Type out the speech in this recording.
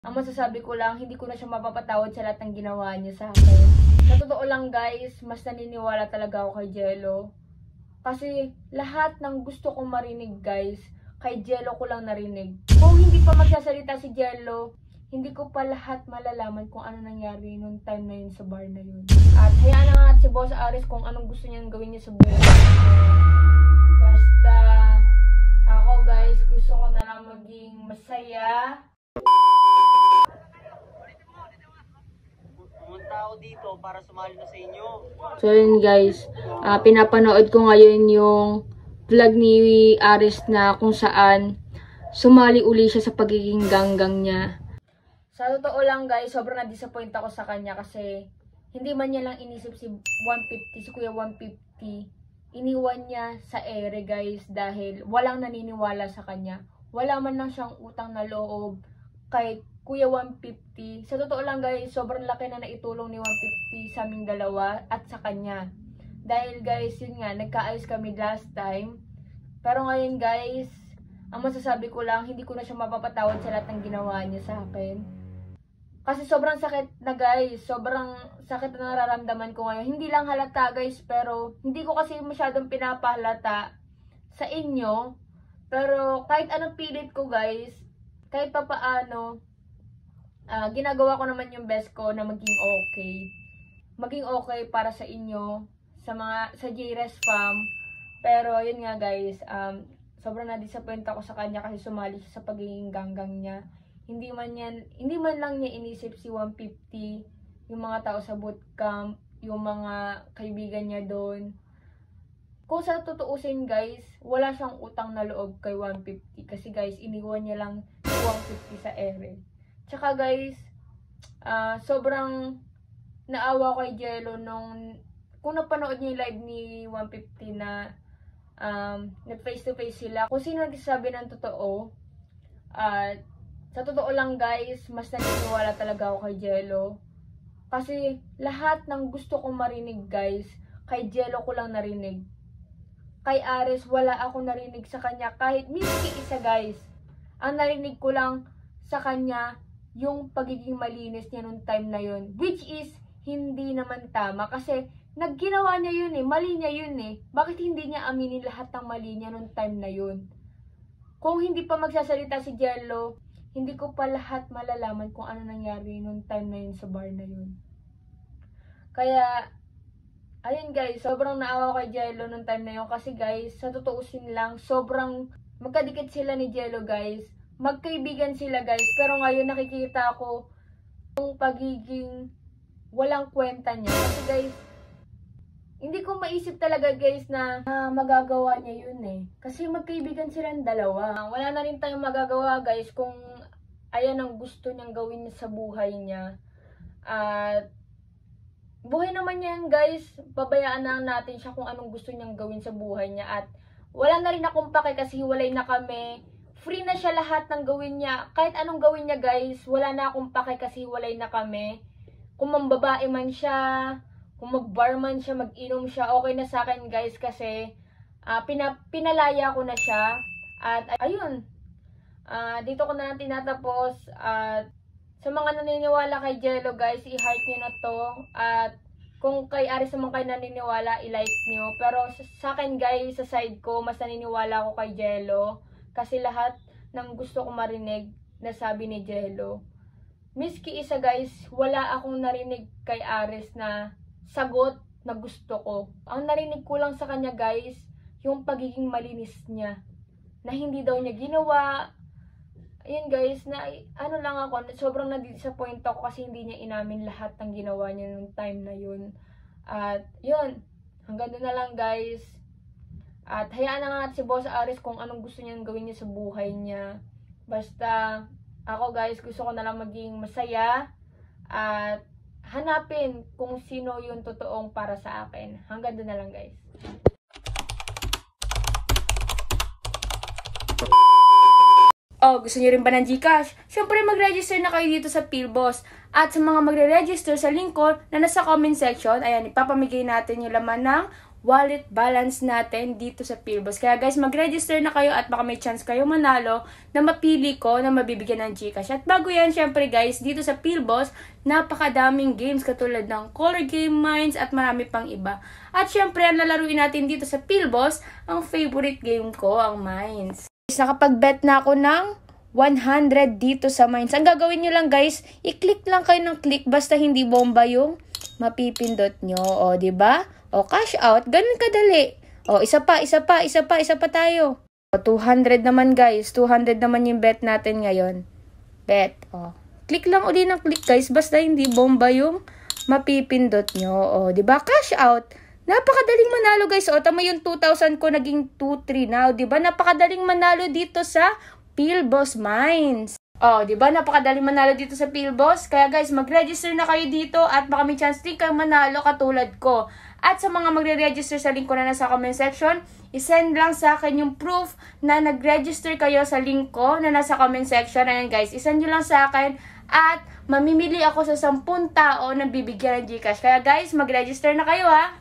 Ang masasabi ko lang, hindi ko na siya mapapatawad sa lahat ng ginawa niya sa akin. Sa totoo lang guys, mas naniniwala talaga ako kay Jello. Kasi lahat ng gusto kong marinig guys, kay Jello ko lang narinig. Kung hindi pa magsasalita si Jello, hindi ko pa lahat malalaman kung ano nangyari nung time na yun sa bar na yun. At hayaan na nga si Boss Aris kung anong gusto niyang gawin niya sa buhay. Basta ako guys, gusto ko na lang maging masaya. Pumunta ako dito para sumali na sa inyo. So yun guys, pinapanood ko ngayon yung vlog ni Aris na kung saan sumali uli siya sa pagiging ganggang niya. Sa totoo lang guys, sobrang na-disappoint ako sa kanya kasi hindi man niya lang inisip si Kuya 150. Iniwan niya sa ere guys dahil walang naniniwala sa kanya. Wala man lang siyang utang na loob kay Kuya 150. Sa totoo lang guys, sobrang laki na naitulong ni 150 sa aming dalawa at sa kanya. Dahil guys, yun nga, nagkaayos kami last time. Pero ngayon guys, ang masasabi ko lang, hindi ko na siya mapapatawad sa lahat ng ginawa niya sa akin. Kasi sobrang sakit na guys, sobrang sakit na nararamdaman ko ngayon. Hindi lang halata guys, pero hindi ko kasi masyadong pinapahalata sa inyo. Pero kahit anong pilit ko guys, kahit pa paano, ginagawa ko naman yung best ko na maging okay. Maging okay para sa inyo, sa JRES fam. Pero yun nga guys, sobrang na-disappoint ako sa kanya kasi sumali siya sa pagiging ganggang niya. Hindi man lang niya inisip si 150, yung mga tao sa bootcamp, yung mga kaibigan niya doon. Kung sa tutuusin guys, wala siyang utang na loob kay 150 kasi guys, iniwan niya lang si 150 sa ere. Tsaka guys, sobrang naawa kay Jello kung napanood niyo yung live ni 150 na nag-face to face sila. Kung sino nagsasabi ng totoo, sa totoo lang guys, mas naniniwala talaga ako kay Jello. Kasi lahat ng gusto kong marinig guys, kay Jello ko lang narinig. Kay Aris, wala akong narinig sa kanya kahit miski isa guys. Ang narinig ko lang sa kanya, yung pagiging malinis niya nung time na yun. Which is, hindi naman tama. Kasi, nagginawa niya yun eh. Mali niya yun eh. Bakit hindi niya aminin lahat ng mali niya nung time na yun? Kung hindi pa magsasalita si Jello, hindi ko pa lahat malalaman kung ano nangyari nung time na yun sa bar na yun. Kaya, ayun guys, sobrang naawa kay Jello nung time na yun. Kasi guys, sa tutuusin lang, sobrang magkadikit sila ni Jello guys. Magkaibigan sila guys. Pero ngayon nakikita ko yung pagiging walang kwenta niya. Kasi guys, hindi ko maisip talaga guys na magagawa niya yun eh. Kasi magkaibigan silang dalawa. Wala na rin tayong magagawa guys kung ayan ang gusto niyang gawin niya sa buhay niya. At buhay naman niya yan guys. Babayaan na natin siya kung anong gusto niyang gawin sa buhay niya. At wala na rin akong pake kasi hiwalay na kami. Free na siya lahat ng gawin niya. Kahit anong gawin niya guys, wala na akong pake kasi hiwalay na kami. Kung mambabae man siya, kung mag-bar man siya, mag-inom siya, okay na sa akin guys kasi pinalaya ko na siya. At ayun, dito ko na tinatapos. At sa mga naniniwala kay Jello guys, i-heart nyo na to. At kung kay Aris naman kayo naniniwala, i-like nyo. Pero sa akin guys, sa side ko, mas naniniwala ako kay Jello. Kasi lahat ng gusto ko marinig, nasabi ni Jello. Miski isa guys, wala akong narinig kay Aris na sagot na gusto ko. Ang narinig ko lang sa kanya guys, yung pagiging malinis niya. Na hindi daw niya ginawa. Ayun guys, na ano lang ako, sobrang na-disappoint ako kasi hindi niya inamin lahat ng ginawa niya nung time na yun. At yun, hanggang doon na lang guys. At hayaan na nga si Boss Aris kung anong gusto niyang gawin niya sa buhay niya. Basta ako guys, gusto ko na lang maging masaya. At hanapin kung sino yung totoong para sa akin. Hanggang doon na lang guys. Oh, gusto niyo rin ba ng Gcash? Siyempre mag-register na kayo dito sa PhilBoss. At sa mga magre-register sa link ko na nasa comment section, ayan, ipapamigay natin yung laman ng wallet balance natin dito sa PhilBoss. Kaya guys, mag-register na kayo at baka may chance kayo manalo na mapili ko na mabibigyan ng GCash. At bago yan, syempre guys, dito sa PhilBoss, napakadaming games katulad ng Color Game Mines at marami pang iba. At syempre, ang lalaruin natin dito sa PhilBoss, ang favorite game ko, ang Mines. Nakapag-bet na ako ng 100 dito sa Mines. Ang gagawin nyo lang guys, i-click lang kayo ng click basta hindi bomba yung mapipindot nyo. O, diba? O, cash out. Ganun kadali. O, isa pa tayo. O, 200 naman guys. 200 naman yung bet natin ngayon. Bet. O, click lang uli ng click guys basta hindi bomba yung mapipindot nyo. O, diba? Cash out. Napakadaling manalo guys. O, tama yung 2,000 ko naging 2,300 now. Diba? Napakadaling manalo dito sa PhilBoss Mines. Oh, di ba? Napakadaling manalo dito sa PhilBoss. Kaya guys, mag-register na kayo dito at baka may chance din kayo manalo katulad ko. At sa mga magre-register sa link ko na nasa comment section, isend lang sa akin yung proof na nag-register kayo sa link ko na nasa comment section. Ayan guys, isend nyo lang sa akin at mamimili ako sa 10 tao na bibigyan ng GCash. Kaya guys, mag-register na kayo ha!